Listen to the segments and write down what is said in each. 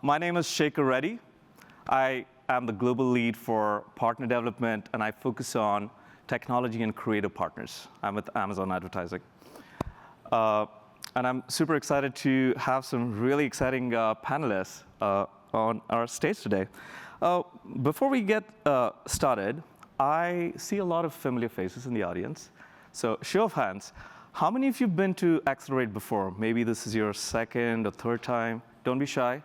My name is Shekhar Reddy. I am the global lead for partner development, and I focus on technology and creative partners. I'm with Amazon Advertising. And I'm super excited to have some really exciting panelists on our stage today. Before we get started, I see a lot of familiar faces in the audience. So show of hands, how many of you have been to Accelerate before? Maybe this is your second or third time. Don't be shy.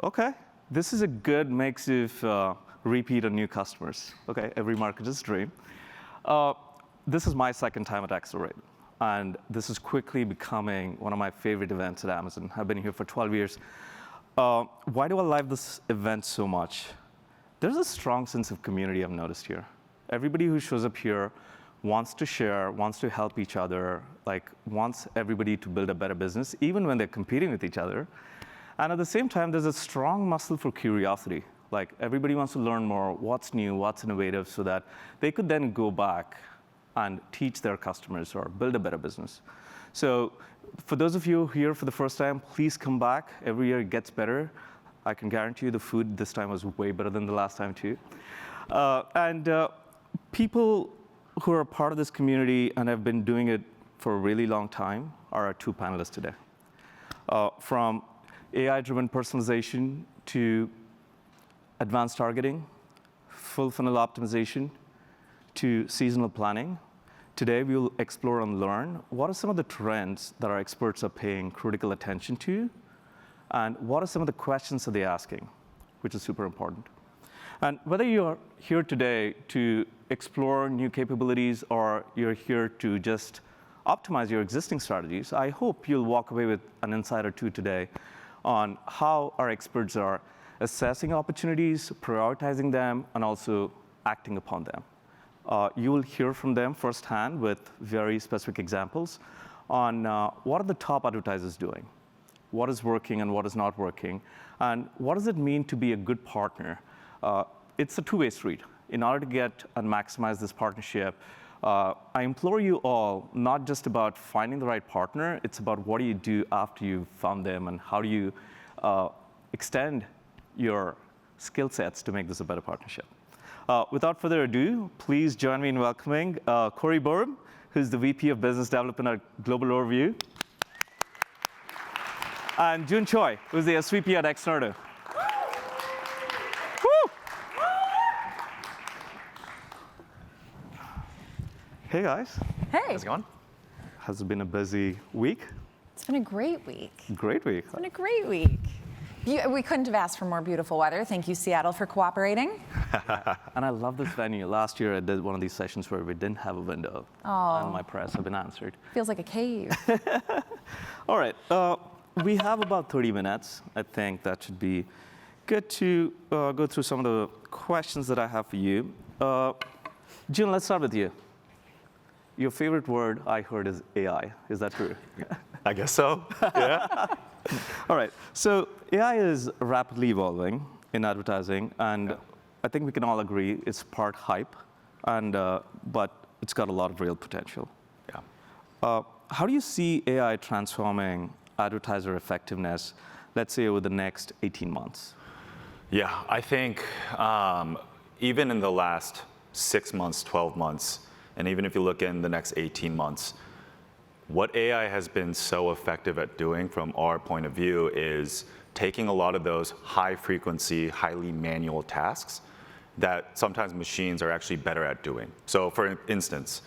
OK, this is a good mix of repeat and new customers. OK, every marketer's dream. This is my second time at Accelerate. And this is quickly becoming one of my favorite events at Amazon. I've been here for 12 years. Why do I love this event so much? There's a strong sense of community I've noticed here. Everybody who shows up here wants to share, wants to help each other, wants everybody to build a better business, even when they're competing with each other. And at the same time, there's a strong muscle for curiosity. Everybody wants to learn more, what's new, what's innovative, so that they could then go back and teach their customers or build a better business. So for those of you here for the first time, please come back. Every year it gets better. I can guarantee you the food this time was way better than the last time, too. People who are part of this community and have been doing it for a really long time are our two panelists today. From AI-driven personalization to advanced targeting, full funnel optimization, to seasonal planning. Today, we'll explore and learn what are some of the trends that our experts are paying critical attention to, and what are some of the questions that they're asking, which is super important. And whether you're here today to explore new capabilities or you're here to just optimize your existing strategies, I hope you'll walk away with an insight or two today on how our experts are assessing opportunities, prioritizing them, and also acting upon them. You will hear from them firsthand with very specific examples on what are the top advertisers doing, what is working and what is not working, and what does it mean to be a good partner. It's a two-way street. In order to get and maximize this partnership, I implore you all, not just about finding the right partner, it's about what do you do after you've found them and how do you extend your skill sets to make this a better partnership. Without further ado, please join me in welcoming Corey Burham, who's the VP of Business Development at Global Overview, and Jun Choi, who's the SVP at Xnerd. Hey, guys. Hey. How's it going? Has it been a busy week? It's been a great week. Great week. It's been a great week. We couldn't have asked for more beautiful weather. Thank you, Seattle, for cooperating. And I love this venue. Last year, I did one of these sessions where we didn't have a window. Oh. And my prayers have been answered. Feels like a cave. All right. We have about 30 minutes. I think that should be good to go through some of the questions that I have for you. June, let's start with you. Your favorite word I heard is AI. Is that true? I guess so, yeah. All right, so AI is rapidly evolving in advertising, and I think we can all agree it's part hype, but it's got a lot of real potential. Yeah. How do you see AI transforming advertiser effectiveness, let's say over the next 18 months? Yeah, I think even in the last 6 months, 12 months, and even if you look in the next 18 months, what AI has been so effective at doing from our point of view is taking a lot of those high frequency, highly manual tasks that sometimes machines are actually better at doing. So for instance,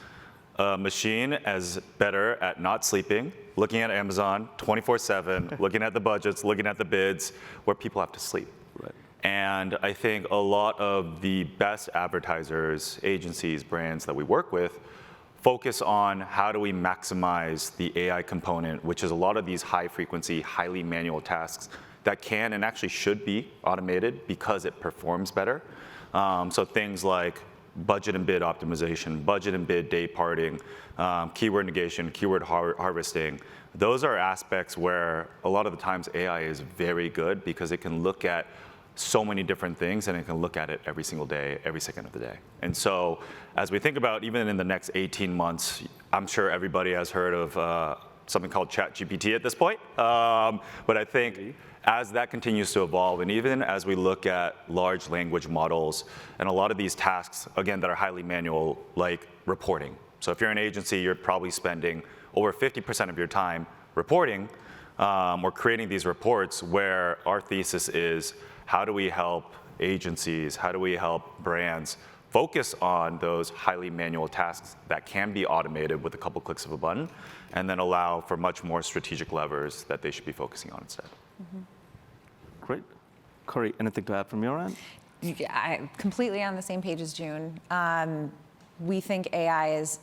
a machine is better at not sleeping, looking at Amazon 24/7, looking at the budgets, looking at the bids, where people have to sleep. Right. And I think a lot of the best advertisers, agencies, brands that we work with focus on how do we maximize the AI component, which is a lot of these high frequency, highly manual tasks that can and actually should be automated because it performs better. So things like budget and bid optimization, budget and bid day parting, keyword negation, keyword harvesting. Those are aspects where a lot of the times AI is very good because it can look at so many different things, and it can look at it every single day, every second of the day. And so as we think about even in the next 18 months, I'm sure everybody has heard of something called ChatGPT at this point. But I think as that continues to evolve, and even as we look at large language models and a lot of these tasks, again, that are highly manual, like reporting. So if you're an agency, you're probably spending over 50% of your time reporting or creating these reports, where our thesis is, how do we help agencies, how do we help brands focus on those highly manual tasks that can be automated with a couple clicks of a button, and then allow for much more strategic levers that they should be focusing on instead. Great. Corey, anything to add from your end? I'm completely on the same page as June. We think AI is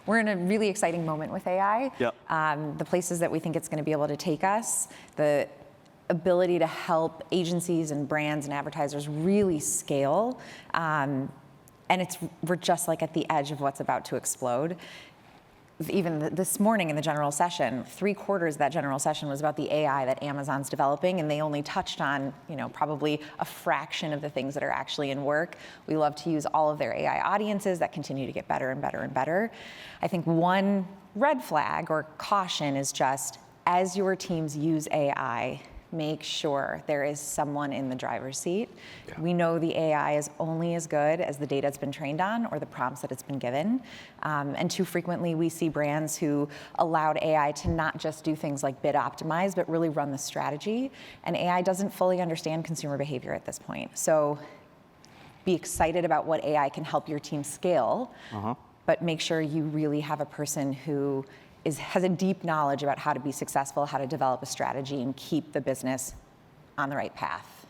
we're in a really exciting moment with AI. Yep. The places that we think it's going to be able to take us, the ability to help agencies and brands and advertisers really scale. And we're just like at the edge of what's about to explode. Even this morning in the general session, 3/4 of that general session was about the AI that Amazon's developing, and they only touched on, probably a fraction of the things that are actually in work. We love to use all of their AI audiences that continue to get better and better and better. I think one red flag or caution is just, as your teams use AI, make sure there is someone in the driver's seat. Yeah. We know the AI is only as good as the data it's been trained on or the prompts that it's been given. And too frequently we see brands who allowed AI to not just do things like bid optimize, but really run the strategy. And AI doesn't fully understand consumer behavior at this point. So be excited about what AI can help your team scale, but make sure you really have a person who has a deep knowledge about how to be successful, how to develop a strategy, and keep the business on the right path.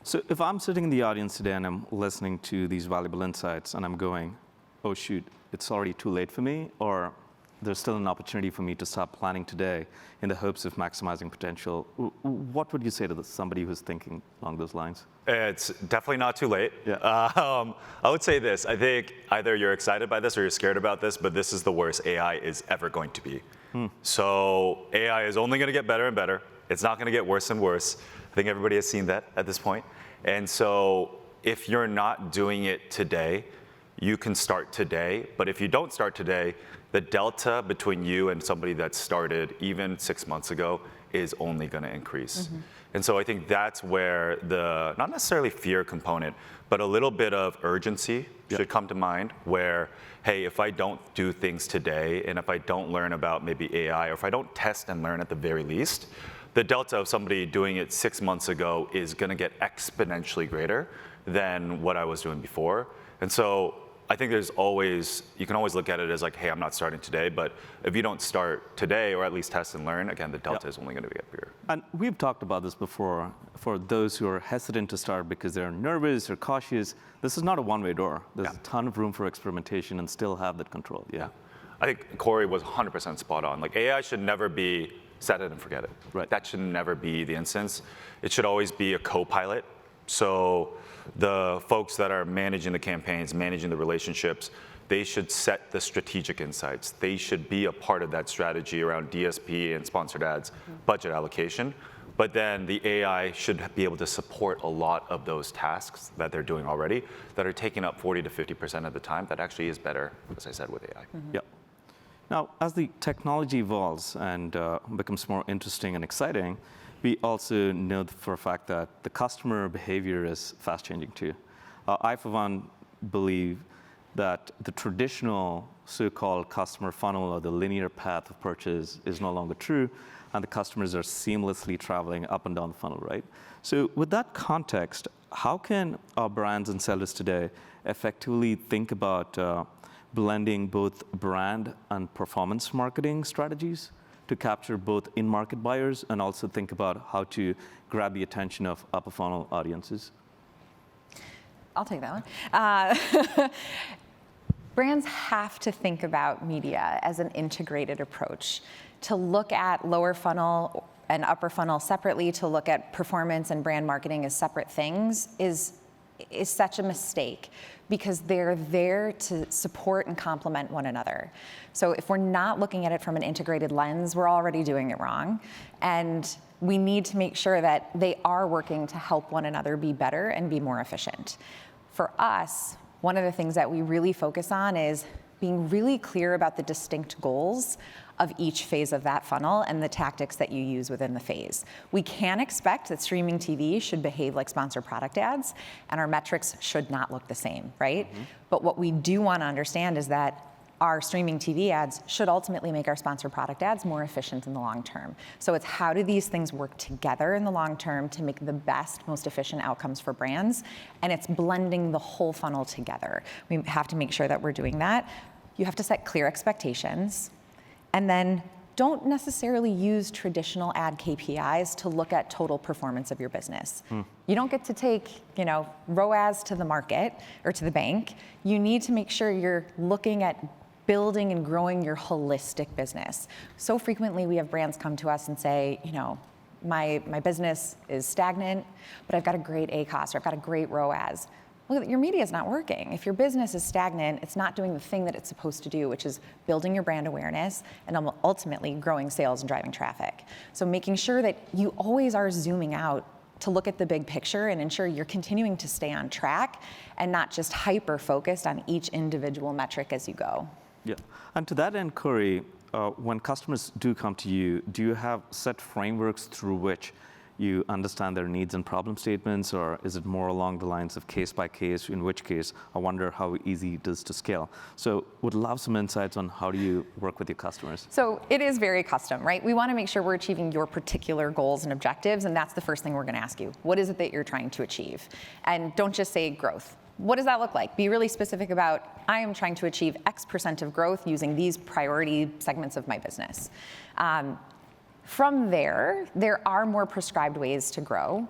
So if I'm sitting in the audience today and I'm listening to these valuable insights and I'm going, oh shoot, it's already too late for me, or there's still an opportunity for me to start planning today in the hopes of maximizing potential, what would you say to somebody who's thinking along those lines? It's definitely not too late. Yeah. I would say this. I think either you're excited by this or you're scared about this, but this is the worst AI is ever going to be. So AI is only going to get better and better. It's not going to get worse and worse. I think everybody has seen that at this point. And so if you're not doing it today, you can start today. But if you don't start today, the delta between you and somebody that started even 6 months ago is only going to increase. And so I think that's where the, not necessarily fear component, but a little bit of urgency should come to mind, where, hey, if I don't do things today, and if I don't learn about maybe AI, or if I don't test and learn at the very least, the delta of somebody doing it 6 months ago is going to get exponentially greater than what I was doing before. And so I think you can always look at it as like, hey, I'm not starting today, but if you don't start today, or at least test and learn, again, the delta is only going to get bigger. And we've talked about this before. For those who are hesitant to start because they're nervous or cautious, this is not a one-way door. There's a ton of room for experimentation and still have that control. Yeah. I think Corey was 100% spot on. Like, AI should never be set it and forget it. Right. That should never be the instance. It should always be a co-pilot. So the folks that are managing the campaigns, managing the relationships, they should set the strategic insights. They should be a part of that strategy around DSP and sponsored ads, budget allocation. But then the AI should be able to support a lot of those tasks that they're doing already that are taking up 40 to 50% of the time. That actually is better, as I said, with AI. Yep. Now, as the technology evolves and becomes more interesting and exciting, we also know for a fact that the customer behavior is fast changing too. I, for one, believe that the traditional so-called customer funnel or the linear path of purchase is no longer true, and the customers are seamlessly traveling up and down the funnel, right? So with that context, how can our brands and sellers today effectively think about blending both brand and performance marketing strategies to capture both in-market buyers and also think about how to grab the attention of upper funnel audiences? I'll take that one. Brands have to think about media as an integrated approach. To look at lower funnel and upper funnel separately, to look at performance and brand marketing as separate things is such a mistake, because they're there to support and complement one another. So if we're not looking at it from an integrated lens, we're already doing it wrong. And we need to make sure that they are working to help one another be better and be more efficient. For us, one of the things that we really focus on is being really clear about the distinct goals of each phase of that funnel and the tactics that you use within the phase. We can expect that streaming TV should behave like sponsored product ads, and our metrics should not look the same, right? But what we do want to understand is that our streaming TV ads should ultimately make our sponsored product ads more efficient in the long term. So it's how do these things work together in the long term to make the best, most efficient outcomes for brands, and it's blending the whole funnel together. We have to make sure that we're doing that. You have to set clear expectations, and then don't necessarily use traditional ad KPIs to look at total performance of your business. You don't get to take, ROAS to the market or to the bank. You need to make sure you're looking at building and growing your holistic business. So frequently we have brands come to us and say, my business is stagnant, but I've got a great ACOS or I've got a great ROAS. Look, your media is not working. If your business is stagnant, it's not doing the thing that it's supposed to do, which is building your brand awareness and ultimately growing sales and driving traffic. So making sure that you always are zooming out to look at the big picture and ensure you're continuing to stay on track and not just hyper-focused on each individual metric as you go. Yeah, and to that end, Corey, when customers do come to you, do you have set frameworks through which you understand their needs and problem statements, or is it more along the lines of case by case, in which case I wonder how easy it is to scale? So would love some insights on how do you work with your customers? So it is very custom, right? We want to make sure we're achieving your particular goals and objectives, and that's the first thing we're going to ask you. What is it that you're trying to achieve? And don't just say growth. What does that look like? Be really specific about, I am trying to achieve X% of growth using these priority segments of my business. From there are more prescribed ways to grow.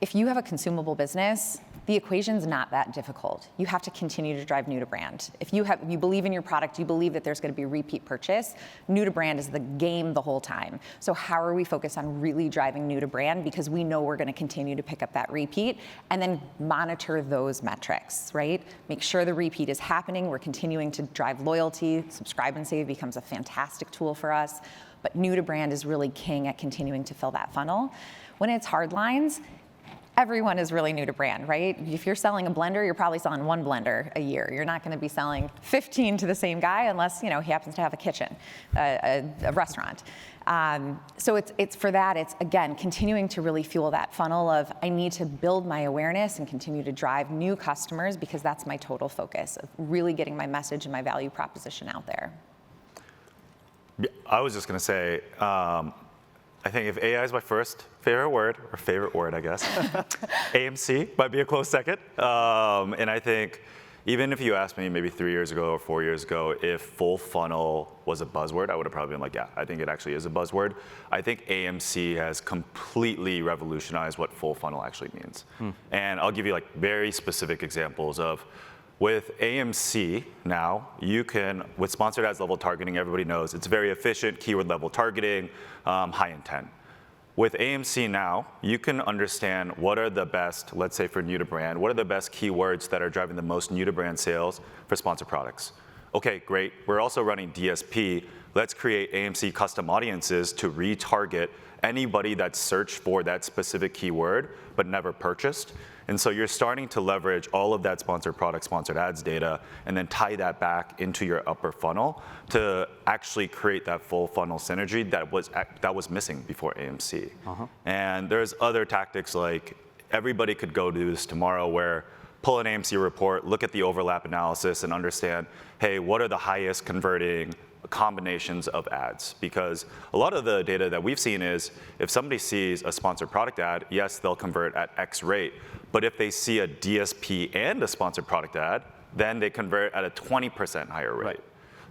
If you have a consumable business, the equation's not that difficult. You have to continue to drive new to brand. If you believe in your product, you believe that there's going to be repeat purchase, new to brand is the game the whole time. So how are we focused on really driving new to brand? Because we know we're going to continue to pick up that repeat, and then monitor those metrics, right? Make sure the repeat is happening. We're continuing to drive loyalty. Subscribe and Save becomes a fantastic tool for us. But new to brand is really king at continuing to fill that funnel. When it's hard lines, everyone is really new to brand, right? If you're selling a blender, you're probably selling one blender a year. You're not going to be selling 15 to the same guy unless he happens to have a kitchen, a restaurant. So it's for that. It's again continuing to really fuel that funnel of I need to build my awareness and continue to drive new customers because that's my total focus of really getting my message and my value proposition out there. I was just going to say, I think if AI is my first favorite word, I guess, AMC might be a close second. And I think even if you asked me maybe 3 years ago or 4 years ago if full funnel was a buzzword, I would have probably been like, yeah, I think it actually is a buzzword. I think AMC has completely revolutionized what full funnel actually means. And I'll give you like very specific examples of with AMC now, you can, with sponsored ads level targeting, everybody knows it's very efficient, keyword level targeting, high intent. With AMC now, you can understand what are the best, let's say for new to brand, what are the best keywords that are driving the most new to brand sales for sponsored products. Okay, great, we're also running DSP. Let's create AMC custom audiences to retarget anybody that searched for that specific keyword but never purchased. And so you're starting to leverage all of that sponsored product, sponsored ads data, and then tie that back into your upper funnel to actually create that full funnel synergy that was missing before AMC. And there's other tactics like everybody could go do this tomorrow where pull an AMC report, look at the overlap analysis and understand, hey, what are the highest converting combinations of ads? Because a lot of the data that we've seen is if somebody sees a sponsored product ad, yes, they'll convert at X rate. But if they see a DSP and a sponsored product ad, then they convert at a 20% higher rate.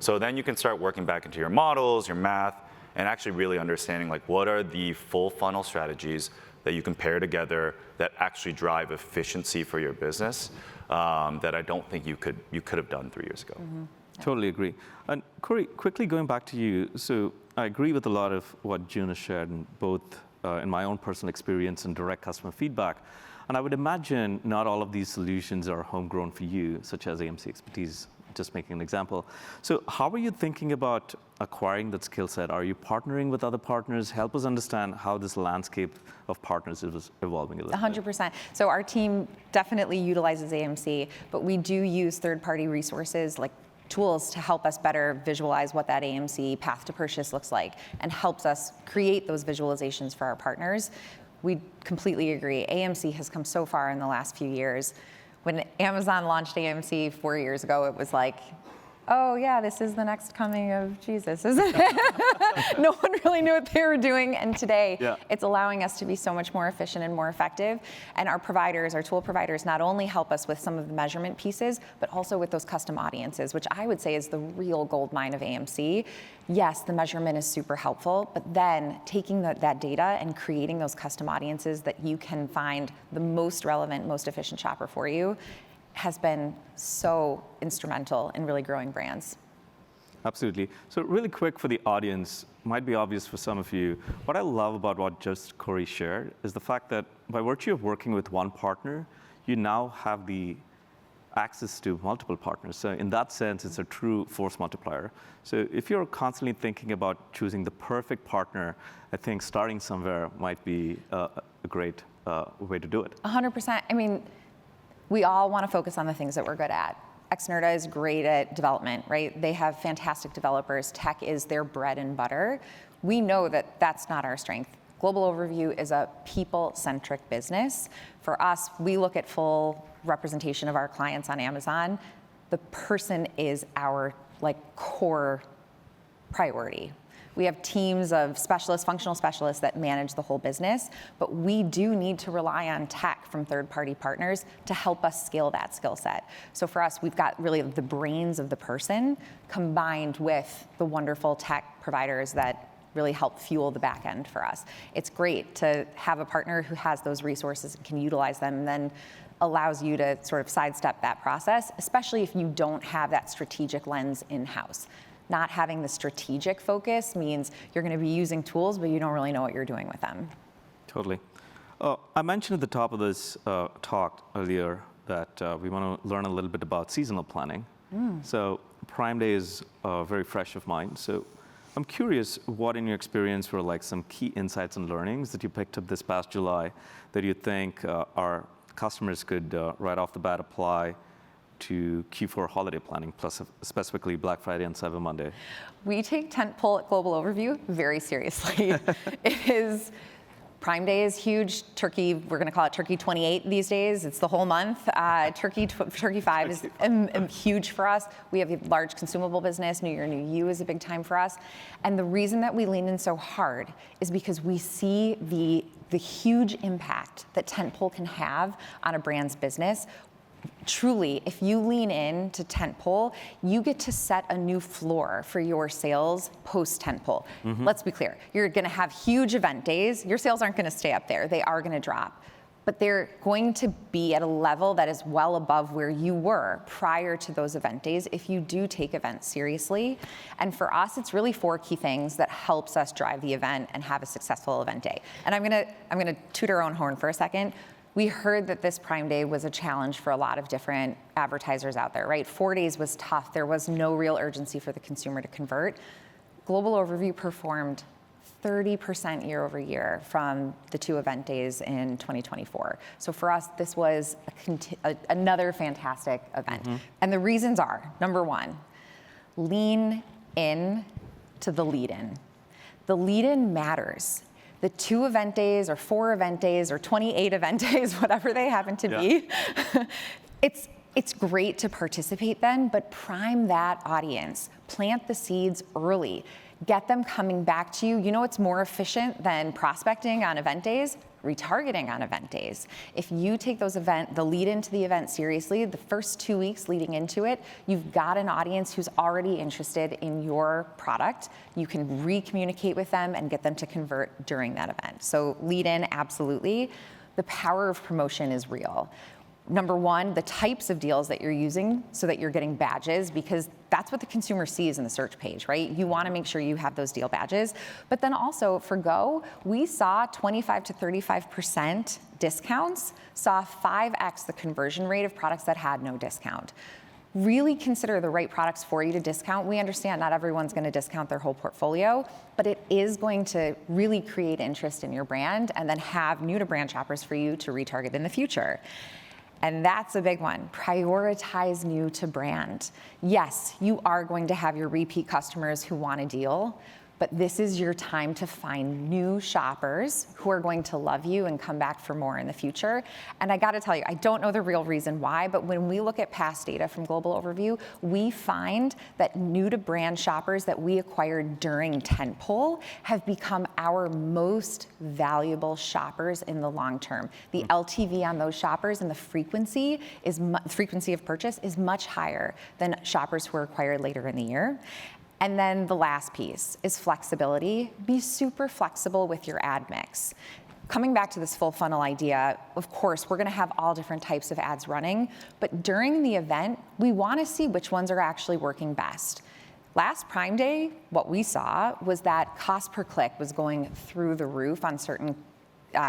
So then you can start working back into your models, your math, and actually really understanding like what are the full funnel strategies that you can pair together that actually drive efficiency for your business that I don't think you could have done 3 years ago. Totally agree. And Corey, quickly going back to you, so I agree with a lot of what June has shared, both in my own personal experience and direct customer feedback. And I would imagine not all of these solutions are homegrown for you, such as AMC expertise, just making an example. So how are you thinking about acquiring that skill set? Are you partnering with other partners? Help us understand how this landscape of partners is evolving a little 100%. So our team definitely utilizes AMC, but we do use third-party resources like tools to help us better visualize what that AMC path to purchase looks like and helps us create those visualizations for our partners. We completely agree. AMC has come so far in the last few years. When Amazon launched AMC 4 years ago, it was like, oh yeah, this is the next coming of Jesus, isn't it? No one really knew what they were doing, and today it's allowing us to be so much more efficient and more effective. And our providers, our tool providers, not only help us with some of the measurement pieces, but also with those custom audiences, which I would say is the real gold mine of AMC. Yes, the measurement is super helpful, but then taking that data and creating those custom audiences that you can find the most relevant, most efficient shopper for you has been so instrumental in really growing brands. Absolutely. So really quick for the audience, might be obvious for some of you, what I love about what just Corey shared is the fact that by virtue of working with one partner, you now have the access to multiple partners. So in that sense, it's a true force multiplier. So if you're constantly thinking about choosing the perfect partner, I think starting somewhere might be a great way to do it. 100%. I mean, we all want to focus on the things that we're good at. Xnerta is great at development, right? They have fantastic developers. Tech is their bread and butter. We know that that's not our strength. Global Overview is a people-centric business. For us, we look at full representation of our clients on Amazon. The person is our core priority. We have teams of specialists, functional specialists that manage the whole business, but we do need to rely on tech from third-party partners to help us scale that skill set. So for us, we've got really the brains of the person combined with the wonderful tech providers that really help fuel the back end for us. It's great to have a partner who has those resources and can utilize them, and then allows you to sort of sidestep that process, especially if you don't have that strategic lens in-house. Not having the strategic focus means you're going to be using tools, but you don't really know what you're doing with them. Totally. I mentioned at the top of this talk earlier that we want to learn a little bit about seasonal planning. So Prime Day is very fresh of mind. So I'm curious what in your experience were like some key insights and learnings that you picked up this past July that you think our customers could right off the bat apply to Q4 holiday planning, plus specifically Black Friday and Cyber Monday? We take tentpole at Global Overview very seriously. Prime Day is huge. Turkey, we're going to call it Turkey 28 these days. It's the whole month. Turkey 5 is huge for us. We have a large consumable business. New Year, New You is a big time for us. And the reason that we lean in so hard is because we see the huge impact that tentpole can have on a brand's business. Truly, if you lean in to tentpole, you get to set a new floor for your sales post-tentpole. Let's be clear, you're going to have huge event days. Your sales aren't going to stay up there. They are going to drop. But they're going to be at a level that is well above where you were prior to those event days if you do take events seriously. And for us, it's really 4 key things that helps us drive the event and have a successful event day. And I'm going to toot our own horn for a second. We heard that this Prime Day was a challenge for a lot of different advertisers out there, right? 4 days was tough. There was no real urgency for the consumer to convert. Global Overview performed 30% year over year from the 2 event days in 2024. So for us, this was another fantastic event. And the reasons are, number 1, lean in to the lead-in. The lead-in matters. The 2 event days or 4 event days or 28 event days, whatever they happen to be, it's great to participate then, but prime that audience. Plant the seeds early. Get them coming back to you. You know what's more efficient than prospecting on event days? Retargeting on event days. If you take the lead into the event seriously, the first 2 weeks leading into it, you've got an audience who's already interested in your product. You can re-communicate with them and get them to convert during that event. So lead in, absolutely. The power of promotion is real. Number 1, the types of deals that you're using so that you're getting badges, because that's what the consumer sees in the search page, right? You want to make sure you have those deal badges. But then also for Go, we saw 25 to 35% discounts, saw 5x the conversion rate of products that had no discount. Really consider the right products for you to discount. We understand not everyone's going to discount their whole portfolio, but it is going to really create interest in your brand and then have new to brand shoppers for you to retarget in the future. And that's a big one. Prioritize new to brand. Yes, you are going to have your repeat customers who want a deal, but this is your time to find new shoppers who are going to love you and come back for more in the future. And I gotta tell you, I don't know the real reason why, but when we look at past data from Global Overview, we find that new to brand shoppers that we acquired during Tentpole have become our most valuable shoppers in the long term. The LTV on those shoppers and the frequency of purchase is much higher than shoppers who were acquired later in the year. And then the last piece is flexibility. Be super flexible with your ad mix. Coming back to this full funnel idea, of course, we're gonna have all different types of ads running, but during the event, we wanna see which ones are actually working best. Last Prime Day, what we saw was that cost per click was going through the roof on certain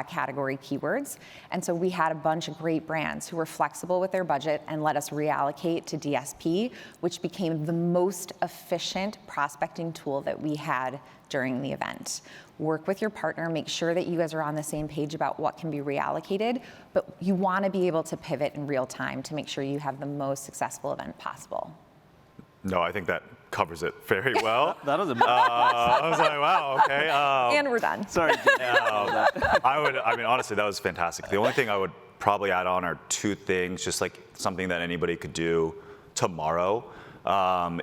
category keywords. And so we had a bunch of great brands who were flexible with their budget and let us reallocate to DSP, which became the most efficient prospecting tool that we had during the event. Work with your partner, make sure that you guys are on the same page about what can be reallocated, but you want to be able to pivot in real time to make sure you have the most successful event possible. No, I think that covers it very well. That was a I was like, wow, okay. And we're done. Sorry. I mean, honestly, that was fantastic. The only thing I would probably add on are two things, just like something that anybody could do tomorrow,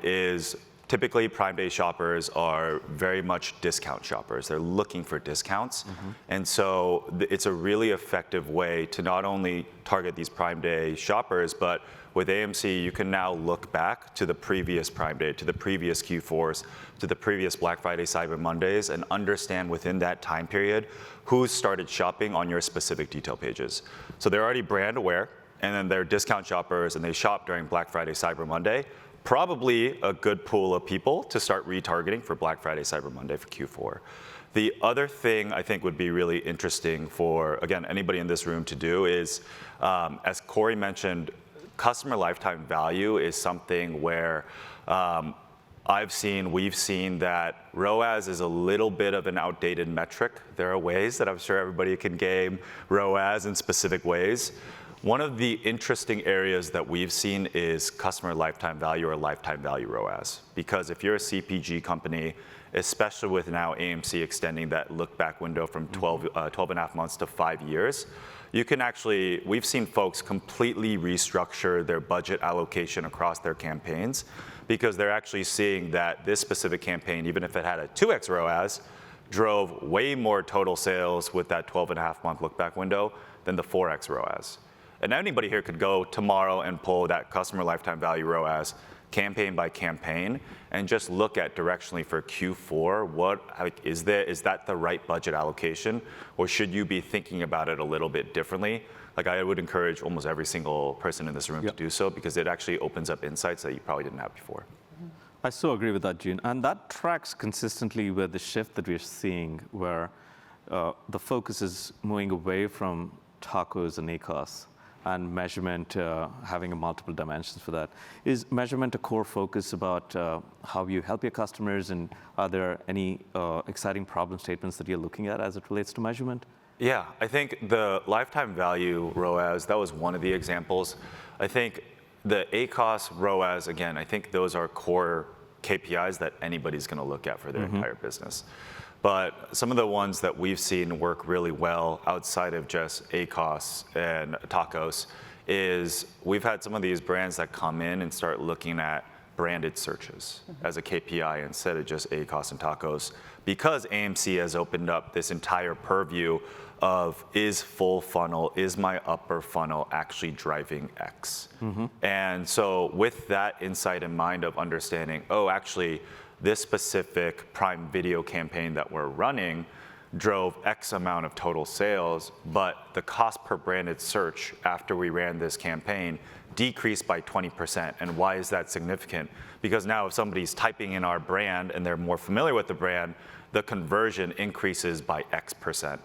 is typically Prime Day shoppers are very much discount shoppers. They're looking for discounts. And so it's a really effective way to not only target these Prime Day shoppers, but with AMC, you can now look back to the previous Prime Day, to the previous Q4s, to the previous Black Friday, Cyber Mondays, and understand within that time period who's started shopping on your specific detail pages. So they're already brand aware, and then they're discount shoppers, and they shop during Black Friday, Cyber Monday. Probably a good pool of people to start retargeting for Black Friday, Cyber Monday for Q4. The other thing I think would be really interesting for, again, anybody in this room to do is, as Corey mentioned, customer lifetime value is something where we've seen that ROAS is a little bit of an outdated metric. There are ways that I'm sure everybody can game ROAS in specific ways. One of the interesting areas that we've seen is customer lifetime value or lifetime value ROAS. Because if you're a CPG company, especially with now AMC extending that look back window from 12 and a half months to 5 years, you can actually, we've seen folks completely restructure their budget allocation across their campaigns because they're actually seeing that this specific campaign, even if it had a 2x ROAS, drove way more total sales with that 12 and a half month look back window than the 4x ROAS. And anybody here could go tomorrow and pull that customer lifetime value ROAS campaign by campaign and just look at directionally for Q4, is that the right budget allocation, or should you be thinking about it a little bit differently? Like I would encourage almost every single person in this room to do so because it actually opens up insights that you probably didn't have before. I so agree with that, Gene. And that tracks consistently with the shift that we're seeing where the focus is moving away from tacos and ACOS and measurement having multiple dimensions for that. Is measurement a core focus about how you help your customers, and are there any exciting problem statements that you're looking at as it relates to measurement? Yeah, I think the lifetime value ROAS, that was one of the examples. I think the ACOS ROAS, again, I think those are core KPIs that anybody's gonna look at for their entire business. But some of the ones that we've seen work really well outside of just ACOS and tacos is we've had some of these brands that come in and start looking at branded searches as a KPI instead of just ACOS and tacos, because AMC has opened up this entire purview of is full funnel, is my upper funnel actually driving X? And so with that insight in mind of understanding, oh, actually, this specific Prime Video campaign that we're running drove X amount of total sales, but the cost per branded search after we ran this campaign decreased by 20%. And why is that significant? Because now if somebody's typing in our brand and they're more familiar with the brand, the conversion increases by X%.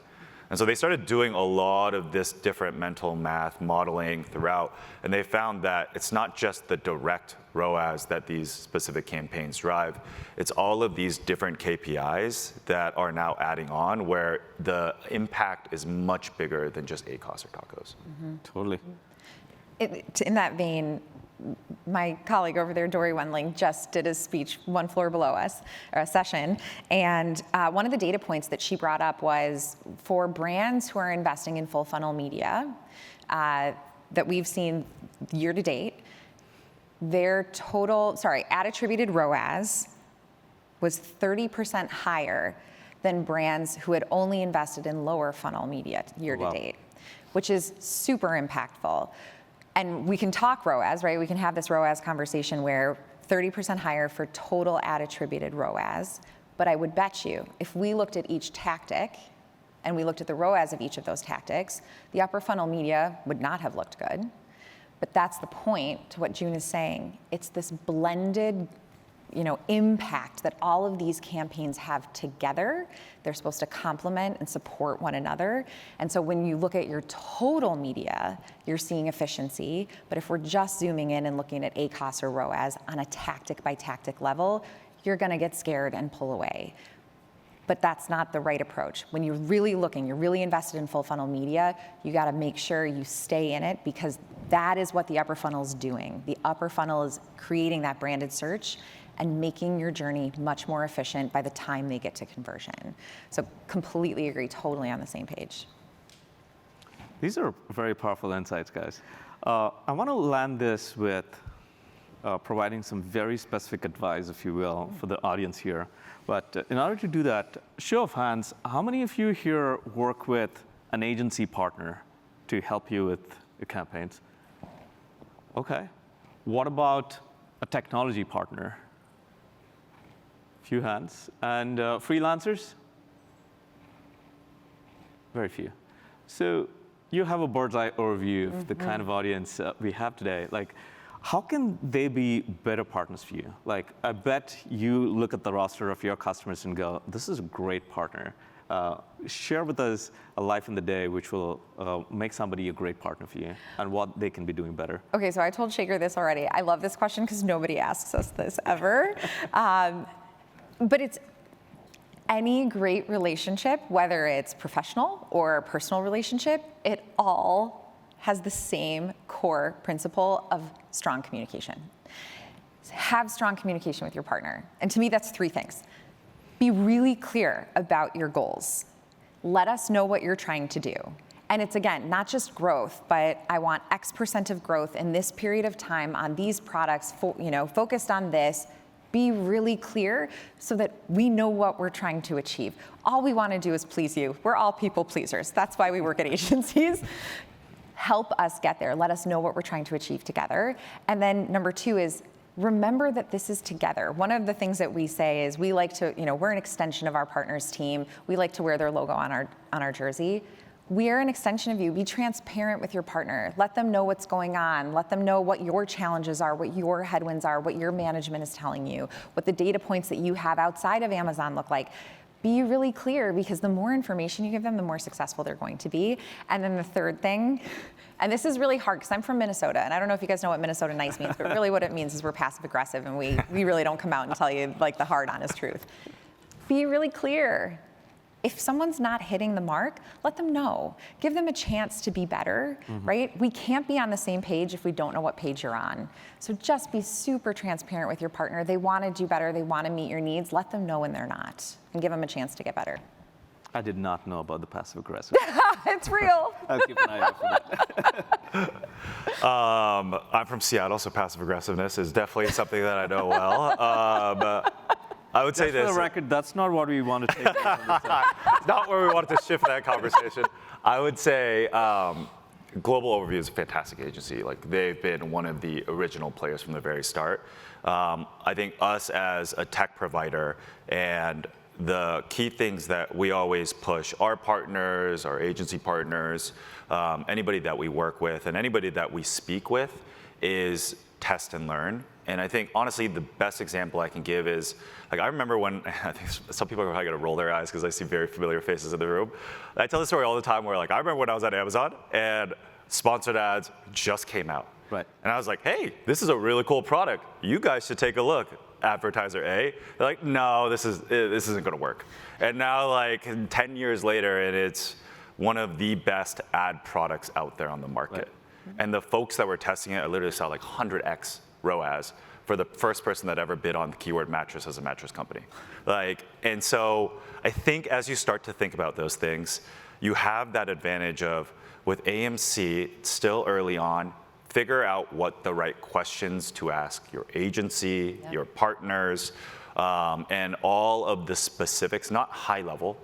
And so they started doing a lot of this different mental math modeling throughout, and they found that it's not just the direct ROAS that these specific campaigns drive, it's all of these different KPIs that are now adding on where the impact is much bigger than just ACOS or tacos. Totally. In that vein, my colleague over there, Dory Wendling, just did a speech one floor below us, or a session, and one of the data points that she brought up was for brands who are investing in full funnel media that we've seen year to date, their total, ad attributed ROAS was 30% higher than brands who had only invested in lower funnel media year to date, which is super impactful. And we can talk ROAS, right? We can have this ROAS conversation where 30% higher for total ad attributed ROAS. But I would bet you, if we looked at each tactic and we looked at the ROAS of each of those tactics, the upper funnel media would not have looked good. But that's the point to what June is saying. It's this blended impact that all of these campaigns have together. They're supposed to complement and support one another. And so when you look at your total media, you're seeing efficiency. But if we're just zooming in and looking at ACOS or ROAS on a tactic by tactic level, you're going to get scared and pull away. But that's not the right approach. When you're really looking, you're really invested in full funnel media, you got to make sure you stay in it, because that is what the upper funnel is doing. The upper funnel is creating that branded search and making your journey much more efficient by the time they get to conversion. So completely agree, totally on the same page. These are very powerful insights, guys. I want to land this with providing some very specific advice, if you will, for the audience here. But in order to do that, show of hands, how many of you here work with an agency partner to help you with your campaigns? Okay. What about a technology partner? Few hands. And freelancers? Very few. So you have a bird's eye overview of the kind of audience we have today. Like, how can they be better partners for you? Like, I bet you look at the roster of your customers and go, this is a great partner. Share with us a life in the day which will make somebody a great partner for you and what they can be doing better. Okay, so I told Shaker this already. I love this question because nobody asks us this ever. But it's any great relationship, whether it's professional or a personal relationship, it all has the same core principle of strong communication. Have strong communication with your partner. And to me, that's three things. Be really clear about your goals. Let us know what you're trying to do. And it's, again, not just growth, but I want X% of growth in this period of time on these products, focused on this. Be really clear so that we know what we're trying to achieve. All we want to do is please you. We're all people pleasers. That's why we work at agencies. Help us get there. Let us know what we're trying to achieve together. And then number two is remember that this is together. One of the things that we say is we like to, we're an extension of our partners' team. We like to wear their logo on our jersey. We're an extension of you. Be transparent with your partner. Let them know what's going on. Let them know what your challenges are, what your headwinds are, what your management is telling you, what the data points that you have outside of Amazon look like. Be really clear, because the more information you give them, the more successful they're going to be. And then the third thing, and this is really hard because I'm from Minnesota, and I don't know if you guys know what Minnesota nice means, but really what it means is we're passive aggressive, and we really don't come out and tell you like the hard, honest truth. Be really clear. If someone's not hitting the mark, let them know. Give them a chance to be better, right? We can't be on the same page if we don't know what page you're on. So just be super transparent with your partner. They want to do better. They want to meet your needs. Let them know when they're not, and give them a chance to get better. I did not know about the passive aggressive. It's real. I'll keep an eye out for that. I'm from Seattle, so passive aggressiveness is definitely something that I know well. I would say this. For the record, that's not what we want to take from this. Not where we wanted to shift that conversation. I would say Global Overview is a fantastic agency. Like, they've been one of the original players from the very start. I think us as a tech provider, and the key things that we always push our partners, our agency partners, anybody that we work with, and anybody that we speak with, is test and learn. And I think, honestly, the best example I can give is, like, I remember when, I think some people are probably gonna roll their eyes because I see very familiar faces in the room. I tell this story all the time where, like, I remember when I was at Amazon and sponsored ads just came out. Right. And I was like, hey, this is a really cool product. You guys should take a look. Advertiser A. They're like, no, this isn't gonna work. And now, like, 10 years later, and it's one of the best ad products out there on the market. And the folks that were testing it, I literally saw like 100x ROAS for the first person that ever bid on the keyword mattress as a mattress company. And so I think as you start to think about those things, you have that advantage of, with AMC still early on, figure out what the right questions to ask your agency, your partners, and all of the specifics, not high level.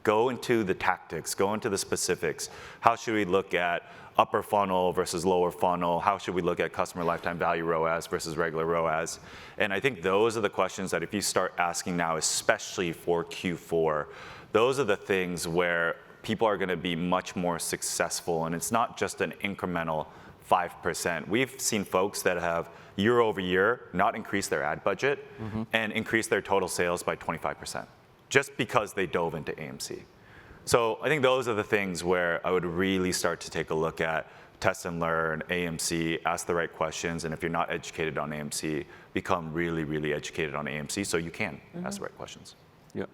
Go into the tactics, go into the specifics. How should we look at upper funnel versus lower funnel? How should we look at customer lifetime value ROAS versus regular ROAS? And I think those are the questions that if you start asking now, especially for Q4, those are the things where people are going to be much more successful. And it's not just an incremental 5%. We've seen folks that have year over year not increased their ad budget and increased their total sales by 25%, just because they dove into AMC. So I think those are the things where I would really start to take a look at, test and learn, AMC, ask the right questions, and if you're not educated on AMC, become really, really educated on AMC so you can ask the right questions. Yeah.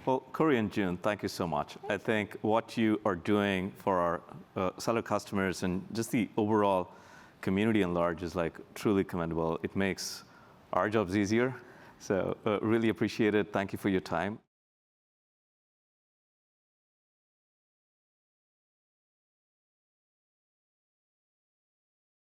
Well, Corey and June, thank you so much. I think what you are doing for our seller customers and just the overall community in large is like truly commendable. It makes our jobs easier. So really appreciate it. Thank you for your time.